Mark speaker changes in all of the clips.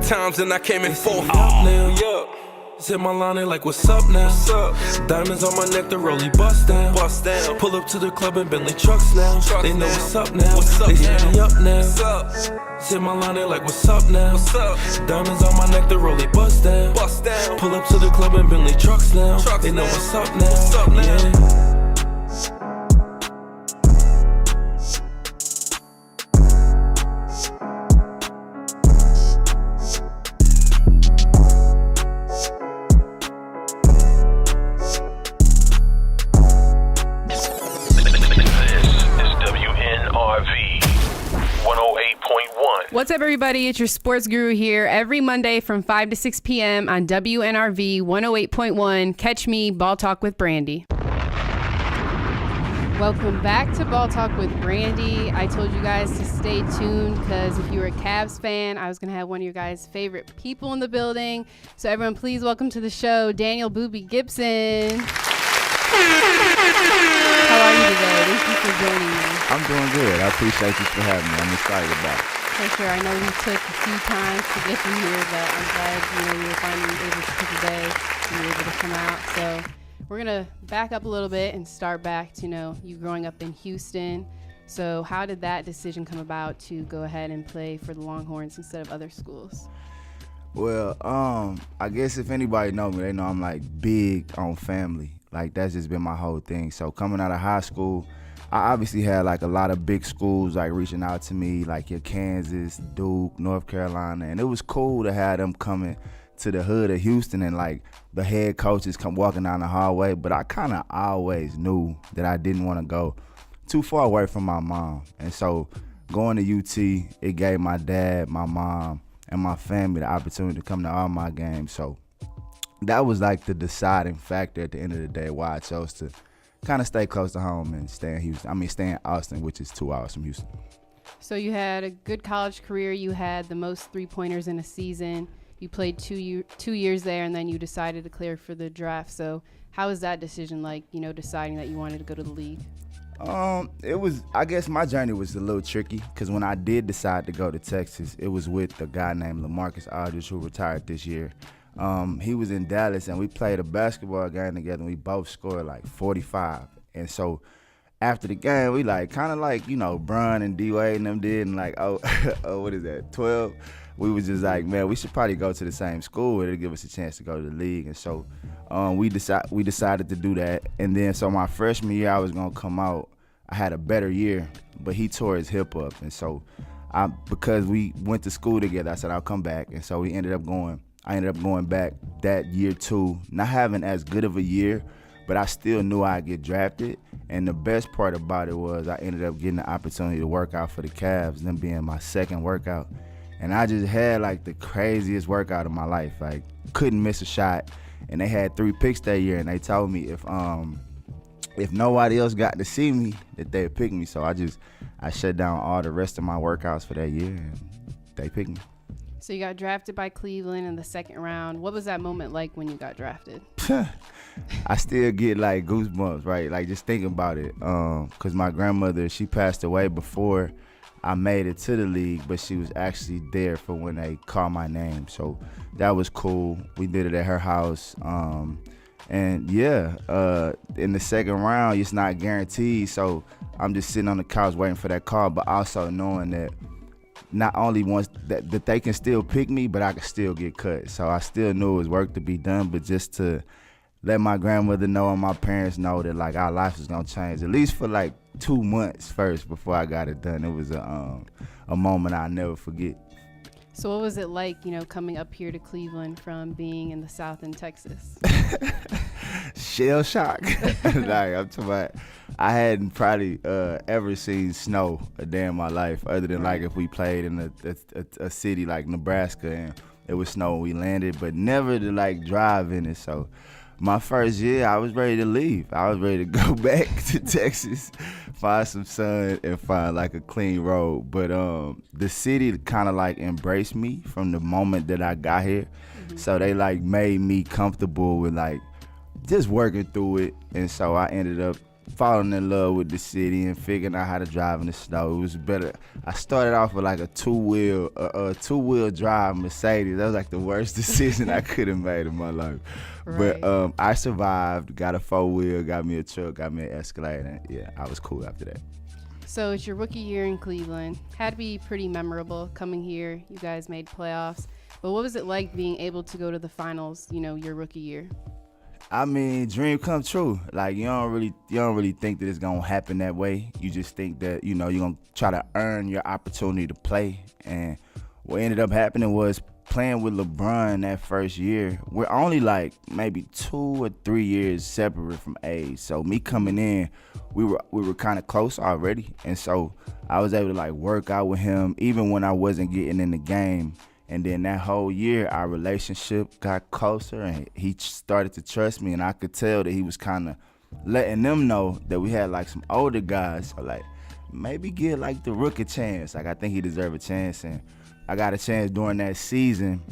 Speaker 1: times and I came in fourth.
Speaker 2: Yeah. Zip my line in like, what's up now?
Speaker 1: What's up?
Speaker 2: Diamonds on my neck, the rollie bust down.
Speaker 1: Bust down.
Speaker 2: Pull up to the club in Bentley trucks now. They know
Speaker 1: now.
Speaker 2: what's up now.
Speaker 1: What's up
Speaker 2: they
Speaker 1: now?
Speaker 2: set me up now.
Speaker 1: What's up?
Speaker 2: Zip my line in like, what's up now?
Speaker 1: What's up?
Speaker 2: Diamonds on my neck, the rollie bust down.
Speaker 1: Bust down.
Speaker 2: Pull up to the club in Bentley trucks now. They know
Speaker 1: now.
Speaker 2: what's up now.
Speaker 1: What's up now?
Speaker 2: Yeah.
Speaker 3: What's up, everybody? It's your sports guru here every Monday from 5 to 6 p.m. on WNRV 108.1. Catch me, Ball Talk with Brandy. Welcome back to Ball Talk with Brandy. I told you guys to stay tuned because if you were a Cavs fan, I was going to have one of your guys' favorite people in the building. So everyone, please welcome to the show, Daniel Booby Gibson. How are you today? Thank you for joining me.
Speaker 4: I'm doing good. I appreciate you for having me. I'm excited about it.
Speaker 3: For sure. I know we took a few times to get you here, but I'm glad you were finally able to pick a day and you were able to come out. So we're going to back up a little bit and start back to, you growing up in Houston. So how did that decision come about to go ahead and play for the Longhorns instead of other schools?
Speaker 4: Well, I guess if anybody know me, they know I'm like big on family. Like that's just been my whole thing. So coming out of high school, I obviously had like a lot of big schools like reaching out to me, like your Kansas, Duke, North Carolina, and it was cool to have them coming to the hood of Houston and like the head coaches come walking down the hallway. But I kind of always knew that I didn't want to go too far away from my mom, and so going to UT, it gave my dad, my mom, and my family the opportunity to come to all my games. So that was like the deciding factor at the end of the day why I chose to kind of stay close to home and stay in Houston. Stay in Austin, which is 2 hours from Houston.
Speaker 3: So you had a good college career. You had the most three-pointers in a season. You played 2 years there, and then you decided to clear for the draft. So how was that decision like, deciding that you wanted to go to the league?
Speaker 4: I guess my journey was a little tricky because when I did decide to go to Texas, it was with a guy named LaMarcus Aldridge who retired this year. He was in Dallas, and we played a basketball game together, and we both scored like 45. And so after the game, we Bron and D-Wade and them did, and what is that, 12? We was just like, man, we should probably go to the same school. It'll give us a chance to go to the league. And so we decided to do that. And then so my freshman year, I was going to come out. I had a better year, but he tore his hip up. And so because we went to school together, I said, I'll come back. And so I ended up going back that year too, not having as good of a year, but I still knew I'd get drafted. And the best part about it was I ended up getting the opportunity to work out for the Cavs, them being my second workout. And I just had like the craziest workout of my life. Like couldn't miss a shot. And they had 3 picks that year, and they told me if nobody else got to see me, that they'd pick me. So I shut down all the rest of my workouts for that year, and they picked me.
Speaker 3: So you got drafted by Cleveland in the second round. What was that moment like when you got drafted?
Speaker 4: I still get like goosebumps, right? Like just thinking about it. Cause my grandmother, she passed away before I made it to the league, but she was actually there for when they called my name. So that was cool. We did it at her house. And yeah, in the second round, it's not guaranteed. So I'm just sitting on the couch waiting for that call, but also knowing that not only once that they can still pick me, but I can still get cut. So I still knew it was work to be done, but just to let my grandmother know and my parents know that like our life is gonna change, at least for like 2 months first before I got it done. It was a moment I'll never forget.
Speaker 3: So what was it like, coming up here to Cleveland from being in the South in Texas?
Speaker 4: Shell shock. Like I'm talking about, I hadn't probably ever seen snow a day in my life, other than like if we played in a city like Nebraska and it was snow when we landed, but never to like drive in it. So my first year, I was ready to leave. I was ready to go back to Texas, find some sun, and find like a clean road. But the city kind of like embraced me from the moment that I got here. Mm-hmm. So they like made me comfortable with like just working through it. And so I ended up falling in love with the city and figuring out how to drive in the snow. It was better. I started off with like a two-wheel drive Mercedes. That was like the worst decision I could have made in my life.
Speaker 3: Right.
Speaker 4: But I survived, got a 4-wheel, got me a truck, got me an Escalade, and yeah, I was cool after that.
Speaker 3: So it's your rookie year in Cleveland. Had to be pretty memorable coming here. You guys made playoffs. But what was it like being able to go to the finals, your rookie year?
Speaker 4: I mean, dream come true. Like you don't really think that it's gonna happen that way. You just think that you're gonna try to earn your opportunity to play. And what ended up happening was playing with LeBron that first year. We're only like maybe 2 or 3 years separate from age. So me coming in, we were kind of close already, and so I was able to like work out with him even when I wasn't getting in the game. And then that whole year, our relationship got closer, and he started to trust me, and I could tell that he was kind of letting them know that we had like some older guys, so like maybe give like the rookie a chance. Like I think he deserved a chance, and I got a chance during that season.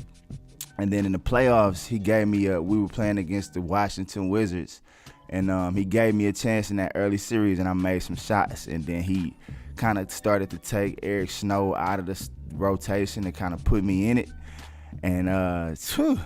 Speaker 4: And then in the playoffs, he gave me we were playing against the Washington Wizards, and he gave me a chance in that early series, and I made some shots, and then he kind of started to take Eric Snow out of the rotation and kind of put me in it, and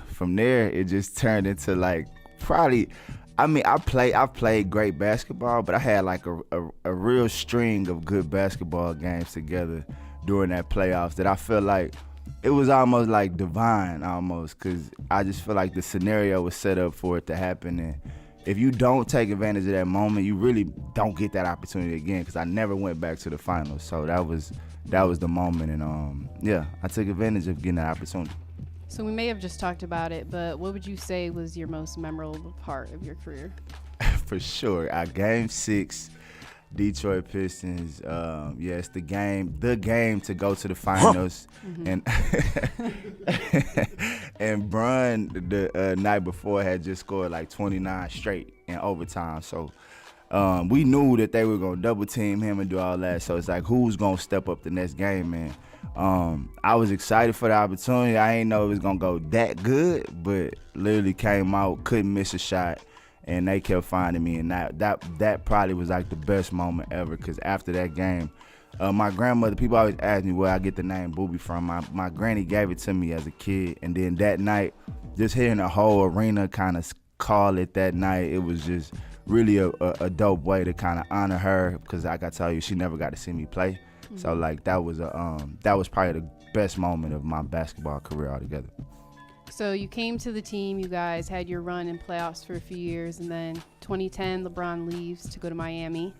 Speaker 4: from there it just turned into like probably, I mean, I played great basketball, but I had like a real string of good basketball games together during that playoffs that I feel like it was almost like divine almost, because I just feel like the scenario was set up for it to happen, and if you don't take advantage of that moment, you really don't get that opportunity again, because I never went back to the finals. So that was the moment, and yeah, I took advantage of getting that opportunity.
Speaker 3: So we may have just talked about it, but what would you say was your most memorable part of your career?
Speaker 4: For sure, our Game 6, Detroit Pistons. It's the game to go to the finals, and and Bron the night before had just scored like 29 straight in overtime. So we knew that they were gonna double team him and do all that. So it's like, who's gonna step up the next game, man? I was excited for the opportunity. I ain't know it was gonna go that good, but literally came out, couldn't miss a shot, and they kept finding me. And that probably was like the best moment ever, because after that game, my grandmother, people always ask me where I get the name Booby from. My granny gave it to me as a kid, and then that night, just hearing the whole arena kind of call it that night, it was just really a dope way to kind of honor her, because like I tell you, she never got to see me play. So like that was probably the best moment of my basketball career altogether.
Speaker 3: So you came to the team, you guys had your run in playoffs for a few years, and then 2010, LeBron leaves to go to Miami.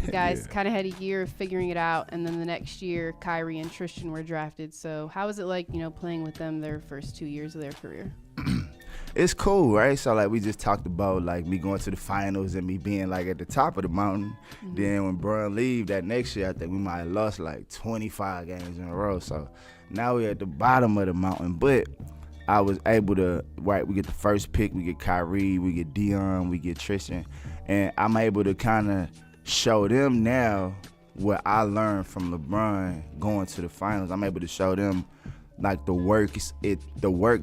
Speaker 3: You guys kind of had a year of figuring it out, and then the next year, Kyrie and Tristan were drafted. So how was it like, playing with them their first 2 years of their career?
Speaker 4: It's cool, right? So like we just talked about like me going to the finals and me being like at the top of the mountain. Then when Bron leave that next year, I think we might have lost like 25 games in a row. So now we're at the bottom of the mountain, but I was able to, right, we get the first pick, we get Kyrie, we get Dion, we get Tristan, and I'm able to kind of show them now what I learned from LeBron going to the finals. I'm able to show them like the work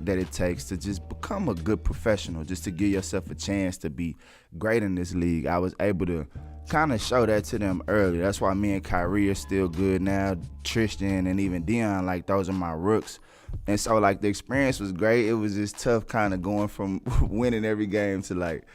Speaker 4: that it takes to just become a good professional, just to give yourself a chance to be great in this league. I was able to kind of show that to them early. That's why me and Kyrie are still good now. Tristan and even Dion, like those are my rooks. And so like the experience was great. It was just tough kind of going from winning every game to like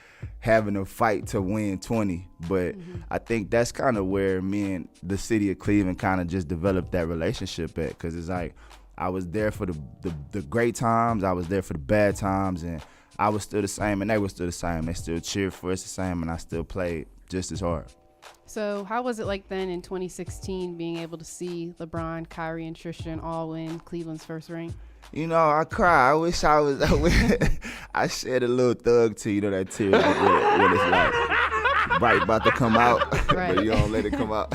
Speaker 4: having a fight to win 20. But I think that's kind of where me and the city of Cleveland kind of just developed that relationship at, because it's like I was there for the great times, I was there for the bad times, and I was still the same and they were still the same. They still cheered for us the same, and I still played just as hard.
Speaker 3: So how was it like then in 2016 being able to see LeBron, Kyrie, and Tristan all win Cleveland's first ring?
Speaker 4: I cry. I wish I was. I shed a little thug to that tear when it's like right about to come out,
Speaker 3: Right.
Speaker 4: but you don't let it come out.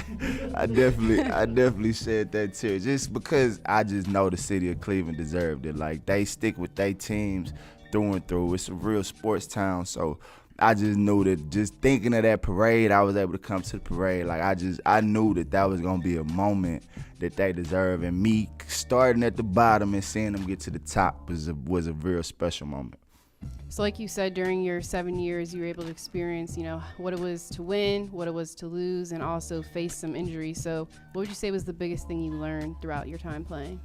Speaker 4: I definitely shed that tear just because I just know the city of Cleveland deserved it. Like they stick with their teams through and through. It's a real sports town, so I just knew that just thinking of that parade, I was able to come to the parade. Like I knew that was gonna be a moment that they deserve, and me starting at the bottom and seeing them get to the top was a real special moment.
Speaker 3: So like you said, during your 7 years, you were able to experience, what it was to win, what it was to lose, and also face some injuries. So what would you say was the biggest thing you learned throughout your time playing?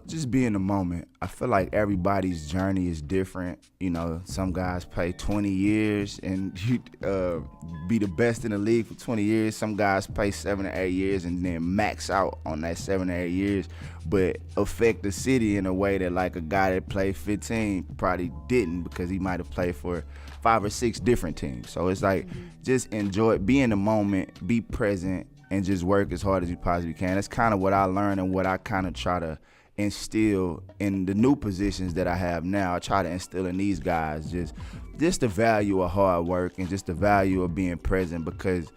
Speaker 4: Just be in the moment. I feel like everybody's journey is different. Some guys play 20 years and be the best in the league for 20 years. Some guys play 7 or 8 years and then max out on that 7 or 8 years, but affect the city in a way that like a guy that played 15 probably didn't, because he might have played for 5 or 6 different teams. So it's like, just enjoy it, be in the moment, be present, and just work as hard as you possibly can. That's kind of what I learned and what I kind of try to instill in the new positions that I have now. I try to instill in these guys just the value of hard work and just the value of being present, because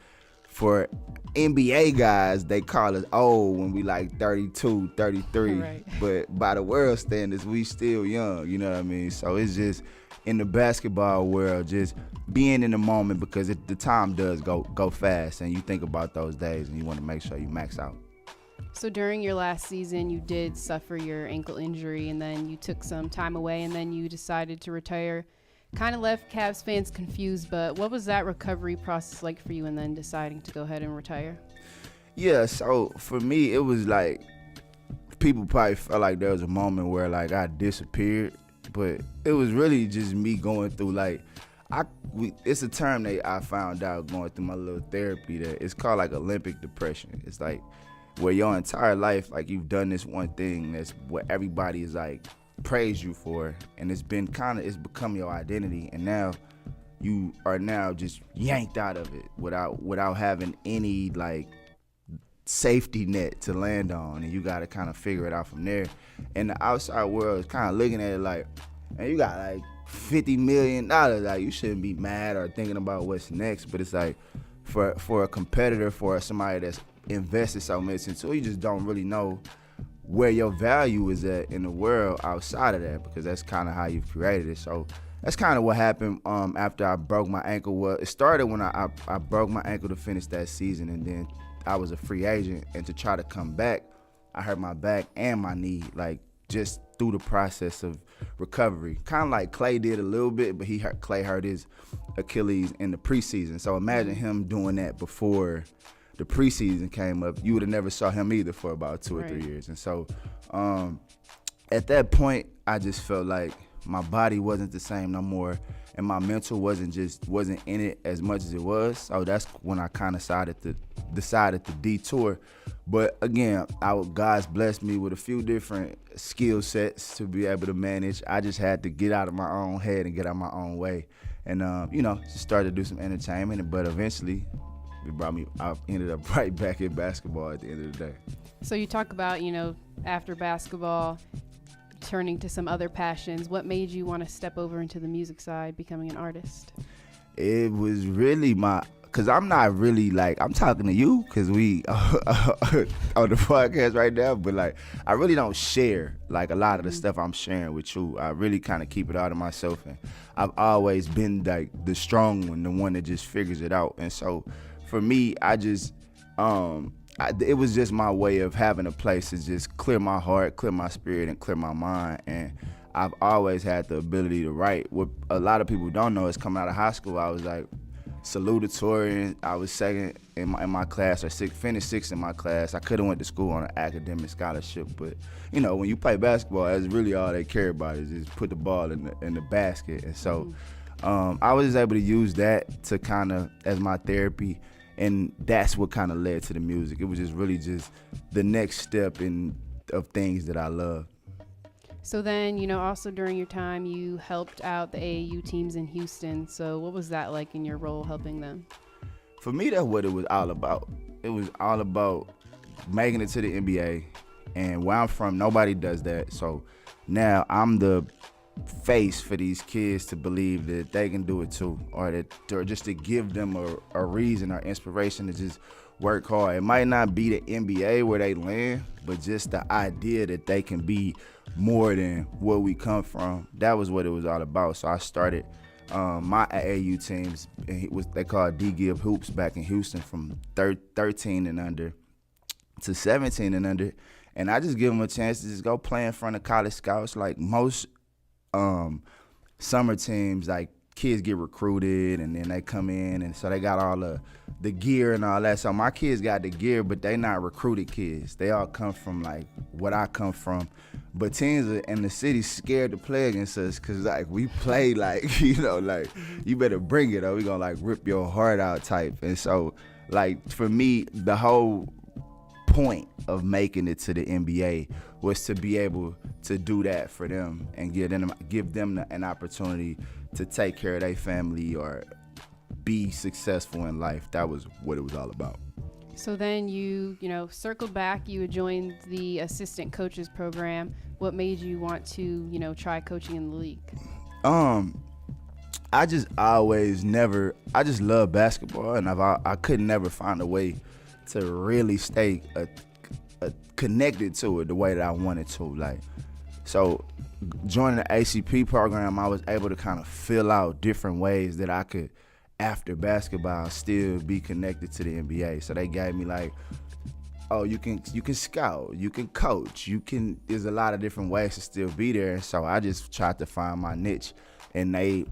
Speaker 4: for NBA guys, they call us old when we like 32, 33.
Speaker 3: Right.
Speaker 4: But by the world standards, we still young, you know what I mean? So it's just, in the basketball world, just being in the moment, because the time does go fast, and you think about those days and you want to make sure you max out.
Speaker 3: So during your last season, you did suffer your ankle injury, and then you took some time away, and then you decided to retire. Kind of left Cavs fans confused, but what was that recovery process like for you, and then deciding to go ahead and retire?
Speaker 4: Yeah, so for me, it was like, people probably felt like there was a moment where like I disappeared, but it was really just me going through like, it's a term that I found out going through my little therapy, that it's called like Olympic depression. It's like where your entire life, like you've done this one thing that's what everybody is like praise you for, and it's become your identity, and now you are just yanked out of it without having any like safety net to land on, and you got to kind of figure it out from there. And the outside world is kind of looking at it like, man, you got like $50 million, like you shouldn't be mad or thinking about what's next. But it's like, for a competitor, for somebody that's invested so much into it, you just don't really know where your value is at in the world outside of that, because that's kind of how you've created it. So that's kind of what happened after I broke my ankle. Well, it started when I broke my ankle to finish that season, and then I was a free agent, and to try to come back, I hurt my back and my knee, like just through the process of recovery. Kind of like Clay did a little bit, but Clay hurt his Achilles in the preseason. So imagine him doing that before the preseason came up. You would have never saw him either for about 2 or 3 years. And so at that point, I just felt like my body wasn't the same no more, and my mental wasn't in it as much as it was. So that's when I kind of decided to detour. But again, God's blessed me with a few different skill sets to be able to manage. I just had to get out of my own head and get out my own way, and just started to do some entertainment. But eventually, I ended up right back in basketball at the end of the day.
Speaker 3: So you talk about, after basketball, turning to some other passions. What made you want to step over into the music side, becoming an artist?
Speaker 4: It was really because I'm not really like, I'm talking to you because we on the podcast right now, but like I really don't share like a lot of the stuff I'm sharing with you. I really kind of keep it out of myself, and I've always been like the strong one, the one that just figures it out. And so for me, I just it was just my way of having a place to just clear my heart, clear my spirit, and clear my mind. And I've always had the ability to write. What a lot of people don't know is, coming out of high school, I was like salutatorian. I was second in my class, or finished sixth in my class. I could have went to school on an academic scholarship, but when you play basketball, that's really all they care about is just put the ball in the basket. And so I was able to use that to kind of as my therapy. And that's what kind of led to the music. It was just really just the next step of things that I love.
Speaker 3: So then, also during your time, you helped out the AAU teams in Houston. So what was that like in your role helping them?
Speaker 4: For me, that's what it was all about. It was all about making it to the NBA. And where I'm from, nobody does that. So now I'm the face for these kids to believe that they can do it too, or just to give them a reason or inspiration to just work hard. It might not be the NBA where they land, but just the idea that they can be more than where we come from. That was what it was all about. So I started my AAU teams, and they called D-Gib Hoops back in Houston, from 13 and under to 17 and under. And I just give them a chance to just go play in front of college scouts like most summer teams, like kids get recruited and then they come in, and so they got all the gear and all that. So my kids got the gear, but they not recruited kids. They all come from like what I come from. But teams in the city scared to play against us because like we play like, you know, like you better bring it or we gonna like rip your heart out type. And so like for me, the whole point of making it to the NBA was to be able to do that for them and give them an opportunity to take care of their family or be successful in life. That was what it was all about.
Speaker 3: So then you circled back. You had joined the assistant coaches program. What made you want to, try coaching in the league?
Speaker 4: I just love basketball, and I could never find a way to really stay connected to it the way that I wanted to. Like, so joining the ACP program, I was able to kind of fill out different ways that I could, after basketball, still be connected to the NBA. So they gave me like, oh, you can scout, you can coach, there's a lot of different ways to still be there. And so I just tried to find my niche, and I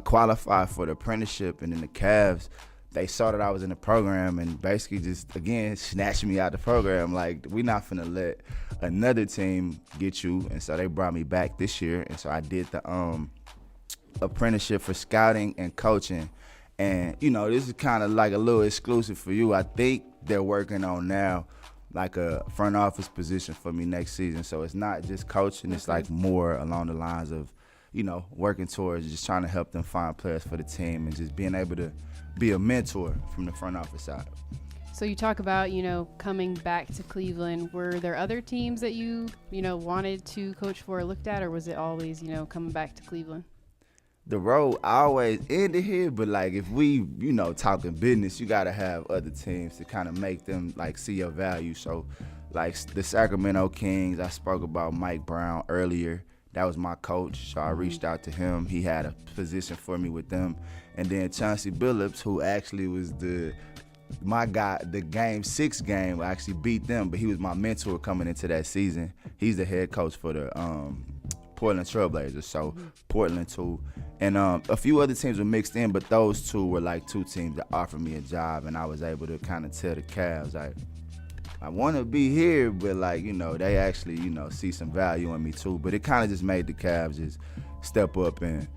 Speaker 4: qualified for the apprenticeship, and then the Cavs, they saw that I was in the program and basically just, again, snatched me out the program. Like, we not finna let another team get you. And so they brought me back this year. And so I did the apprenticeship for scouting and coaching. And, this is kind of like a little exclusive for you. I think they're working on now like a front office position for me next season. So it's not just coaching. It's like more along the lines of, working towards just trying to help them find players for the team and just being able to be a mentor from the front office side.
Speaker 3: So you talk about, coming back to Cleveland. Were there other teams that you, wanted to coach for or looked at, or was it always, coming back to Cleveland?
Speaker 4: The road always ended here, but like if we, talking business, you got to have other teams to kind of make them like see your value. So like the Sacramento Kings, I spoke about Mike Brown earlier. That was my coach, so I reached out to him. He had a position for me with them. And then Chauncey Billups, who actually was my guy, the Game 6 game, I actually beat them, but he was my mentor coming into that season. He's the head coach for the Portland Trailblazers, so Portland too. And a few other teams were mixed in, but those two were like two teams that offered me a job, and I was able to kind of tell the Cavs, like, I want to be here, but like, they actually, see some value in me too. But it kind of just made the Cavs just step up and,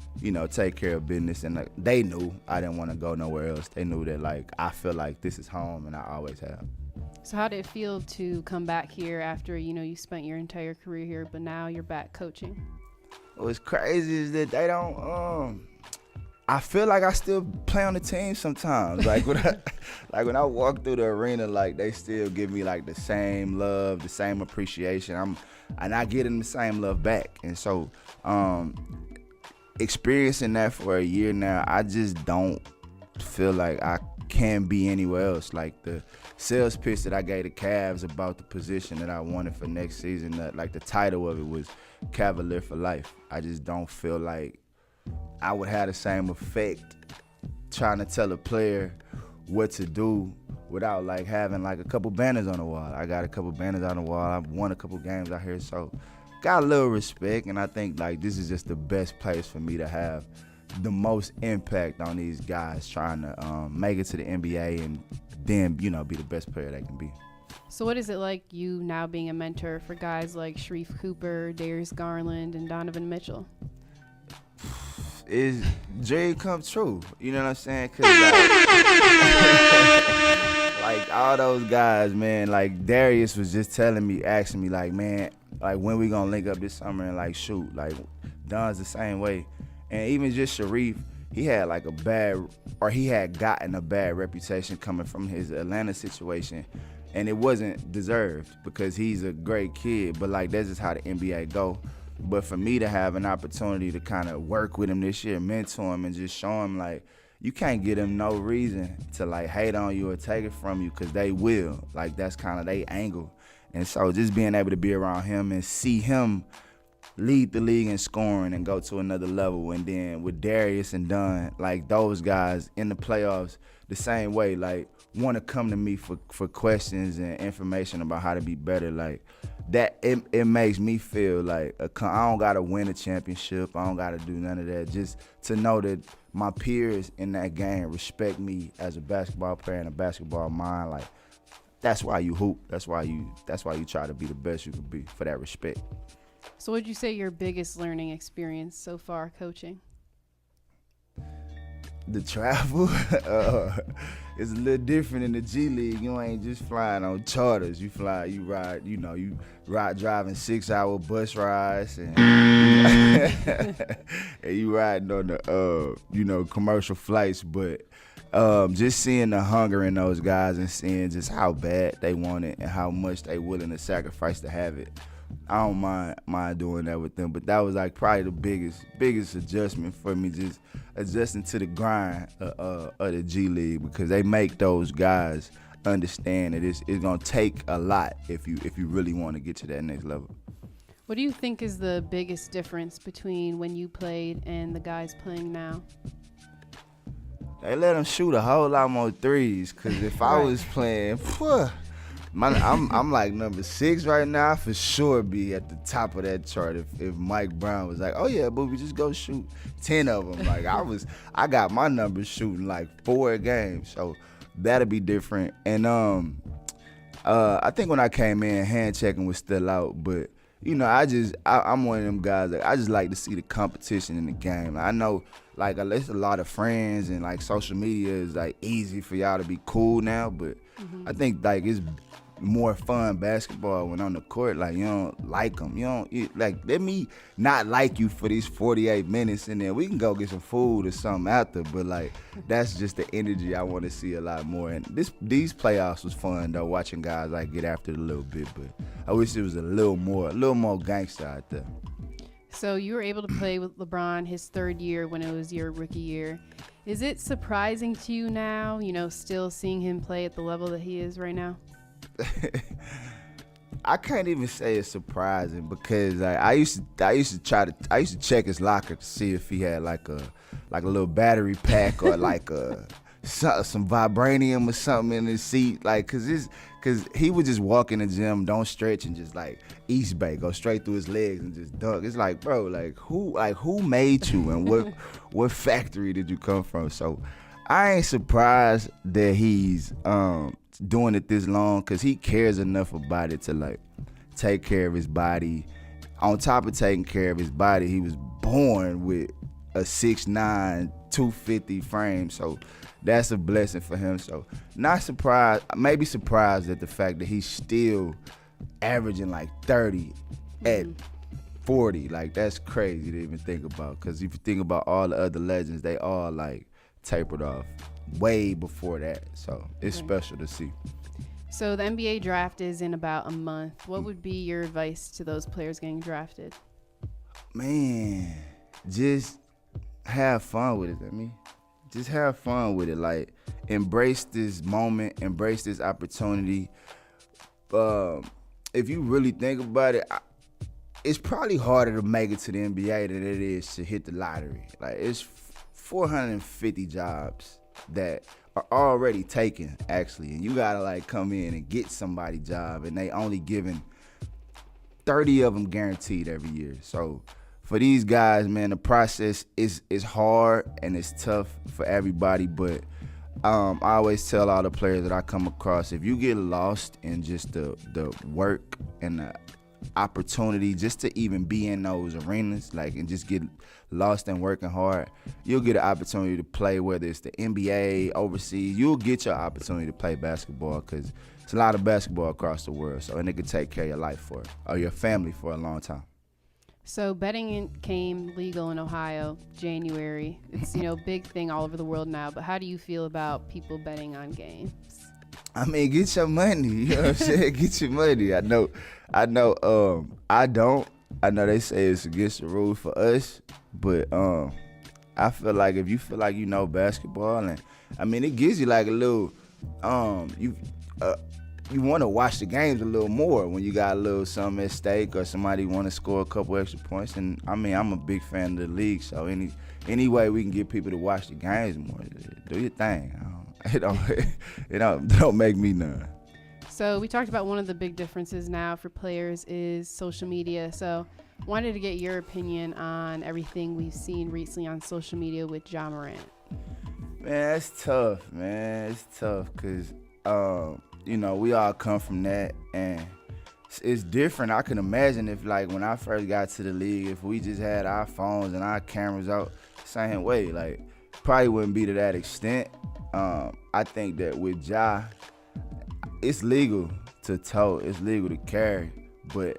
Speaker 4: take care of business. And like, they knew I didn't want to go nowhere else. They knew that like, I feel like this is home and I always have.
Speaker 3: So how did it feel to come back here after, you spent your entire career here, but now you're back coaching?
Speaker 4: What's crazy is that they don't, I feel like I still play on the team sometimes. Like when I walk through the arena, like they still give me like the same love, the same appreciation. And I get them the same love back. And so experiencing that for a year now, I just don't feel like I can be anywhere else. Like the sales pitch that I gave the Cavs about the position that I wanted for next season, that like the title of it was Cavalier for life. I just don't feel like I would have the same effect trying to tell a player what to do without like having like a couple banners on the wall. I got a couple banners on the wall. I've won a couple games out here, so got a little respect, and I think like this is just the best place for me to have the most impact on these guys trying to make it to the NBA and then, be the best player they can be.
Speaker 3: So what is it like you now being a mentor for guys like Sharif Cooper, Darius Garland, and Donovan Mitchell?
Speaker 4: Is dream come true, you know what I'm saying? Cause like all those guys, man, like Darius was just asking me like, man, like when we gonna link up this summer and like shoot, like Don's the same way. And even just Sharif, he had gotten a bad reputation coming from his Atlanta situation, and it wasn't deserved because he's a great kid, but like that's just how the NBA go. But for me to have an opportunity to kind of work with him this year, mentor him, and just show him like you can't give them no reason to like hate on you or take it from you, because they will. Like that's kind of their angle. And so just being able to be around him and see him lead the league in scoring and go to another level, and then with Darius and Dunn, like those guys in the playoffs the same way, like want to come to me for questions and information about how to be better. Like that it makes me feel like I don't gotta win a championship. I don't gotta do none of that. Just to know that my peers in that game respect me as a basketball player and a basketball mind. Like that's why you hoop. That's why you try to be the best you can be, for that respect.
Speaker 3: So what would you say your biggest learning experience so far coaching?
Speaker 4: The travel is a little different in the G League. You ain't just flying on charters. You ride driving 6-hour bus rides and, and you riding on the commercial flights. But just seeing the hunger in those guys and seeing just how bad they want it and how much they willing to sacrifice to have it. I don't mind doing that with them, but that was like probably the biggest adjustment for me, just adjusting to the grind of the G League, because they make those guys understand that it's gonna take a lot if you really want to get to that next level.
Speaker 3: What do you think is the biggest difference between when you played and the guys playing now?
Speaker 4: They let them shoot a whole lot more threes, because if I was playing, I'm like number 6 right now. I for sure be at the top of that chart if Mike Brown was like, oh yeah, Booby, just go shoot 10 of them. Like I got my numbers shooting like 4 a game, so that'll be different. And I think when I came in, hand checking was still out, but I'm one of them guys that I just like to see the competition in the game. Like, I know like there's a lot of friends and like social media is like easy for y'all to be cool now, but I think like it's more fun basketball when on the court. Like you don't like them, let me not like you for these 48 minutes and then we can go get some food or something after, but like that's just the energy I want to see a lot more. And these playoffs was fun though, watching guys like get after it a little bit, but I wish it was a little more gangster out there.
Speaker 3: So you were able to play with LeBron his 3rd year when it was your rookie year. Is it surprising to you now, still seeing him play at the level that he is right now?
Speaker 4: I can't even say it's surprising, because like, I used to check his locker to see if he had like a little battery pack or like some vibranium or something in his seat, like cause he would just walk in the gym, don't stretch, and just like East Bay, go straight through his legs and just dunk. It's like, bro, like who made you and what factory did you come from? So I ain't surprised that he's doing it this long, because he cares enough about it to like take care of his body. On top of taking care of his body, he was born with a 6'9", 250 frame, so that's a blessing for him. So not surprised, maybe surprised at the fact that he's still averaging like 30 at 40. Like that's crazy to even think about, because if you think about all the other legends, they all like tapered off way before that, so it's special to see.
Speaker 3: So the NBA draft is in about a month. What would be your advice to those players getting drafted?
Speaker 4: Man, just have fun with it. Just have fun with it. Like, embrace this moment, embrace this opportunity. If you really think about it, it's probably harder to make it to the NBA than it is to hit the lottery. Like, it's 450 jobs that are already taken, actually, and you gotta like come in and get somebody's job, and they only giving 30 of them guaranteed every year. So for these guys, man, the process is hard and it's tough for everybody, but I always tell all the players that I come across, if you get lost in just the work and the opportunity just to even be in those arenas, like, and just get lost in working hard, you'll get an opportunity to play, whether it's the NBA, overseas. You'll get your opportunity to play basketball, because it's a lot of basketball across the world, so, and it could take care of your life or your family for a long time.
Speaker 3: So betting came legal in Ohio January. It's big thing all over the world now, but how do you feel about people betting on games?
Speaker 4: I mean, get your money. You know what I'm saying? Get your money. I know. I don't. I know they say it's against the rules for us, but I feel like if you feel like you know basketball, and I mean, it gives you like a little you want to watch the games a little more when you got a little something at stake, or somebody want to score a couple extra points. And I mean, I'm a big fan of the league, so any way we can get people to watch the games more, do your thing. It don't make me none.
Speaker 3: So we talked about one of the big differences now for players is social media. So wanted to get your opinion on everything we've seen recently on social media with Ja Morant.
Speaker 4: Man, it's tough, man. It's tough because, we all come from that, and it's different. I can imagine if, like, when I first got to the league, if we just had our phones and our cameras out, same way, like, probably wouldn't be to that extent. I think that with Ja, it's legal to tote, it's legal to carry, but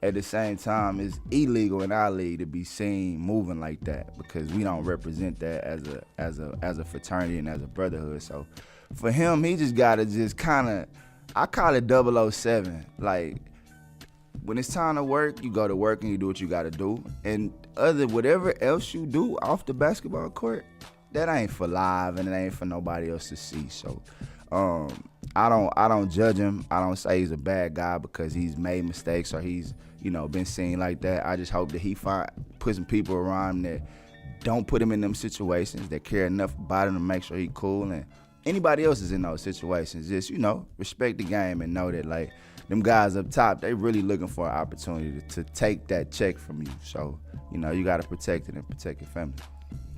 Speaker 4: at the same time, it's illegal in our league to be seen moving like that because we don't represent that as a fraternity and as a brotherhood. So for him, he just gotta just kind of, I call it 007. Like, when it's time to work, you go to work and you do what you gotta do. And whatever else you do off the basketball court, that ain't for live and it ain't for nobody else to see. So I don't judge him. I don't say he's a bad guy because he's made mistakes or he's, been seen like that. I just hope that he put some people around him that don't put him in them situations, that care enough about him to make sure he cool. And anybody else is in those situations, just, respect the game and know that, like, them guys up top, they really looking for an opportunity to take that check from you. So, you got to protect it and protect your family.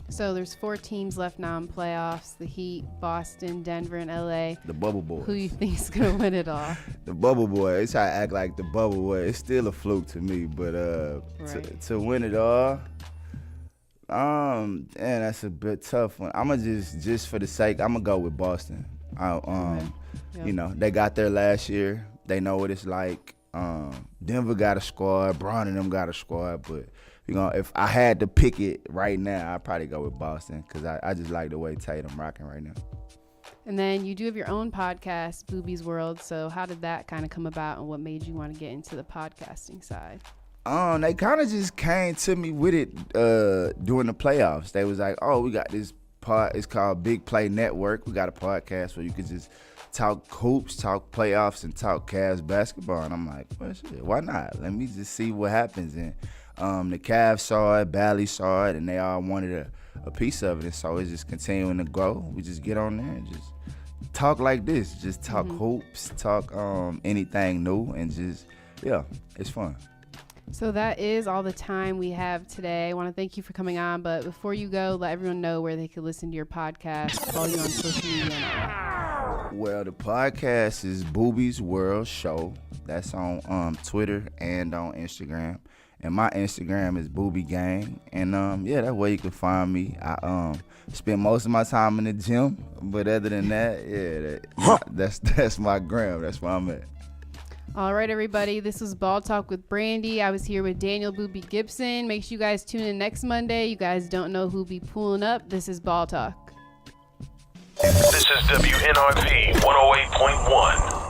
Speaker 3: So there's 4 teams left now in playoffs: the Heat, Boston, Denver, and LA.
Speaker 4: The Bubble Boys.
Speaker 3: Who you think is gonna win it all?
Speaker 4: The Bubble Boys. They try to act like the Bubble Boys. It's still a fluke to me, but
Speaker 3: right.
Speaker 4: to win it all, that's a bit tough one. I'm gonna just for the sake, I'm gonna go with Boston. They got there last year. They know what it's like. Denver got a squad. Braun and them got a squad, but if I had to pick it right now, I'd probably go with Boston because I just like the way Tatum rocking right now.
Speaker 3: And then you do have your own podcast, Booby's World. So how did that kind of come about, and what made you want to get into the podcasting side?
Speaker 4: They kind of just came to me with it during the playoffs. They was like, "Oh, we got this pod. It's called Big Play Network. We got a podcast where you could just talk hoops, talk playoffs, and talk Cavs basketball." And I'm like, well, shit, why not? Let me just see what happens. And the Cavs saw it, Bally saw it, and they all wanted a piece of it. And so it's just continuing to grow. We just get on there and just talk like this. Just talk hoops, talk anything new, and just, it's fun.
Speaker 3: So that is all the time we have today. I want to thank you for coming on, but before you go, let everyone know where they can listen to your podcast, follow you on social media and all.
Speaker 4: Well, the podcast is Booby's World Show. That's on Twitter and on Instagram. And my Instagram is Booby Gang. And that way you can find me. I spend most of my time in the gym, but other than that, that's my gram. That's where I'm at.
Speaker 3: All right, everybody. This was Ball Talk with Brandy. I was here with Daniel Booby Gibson. Make sure you guys tune in next Monday. You guys don't know who'll be pulling up. This is Ball Talk.
Speaker 5: This is WNRP 108.1.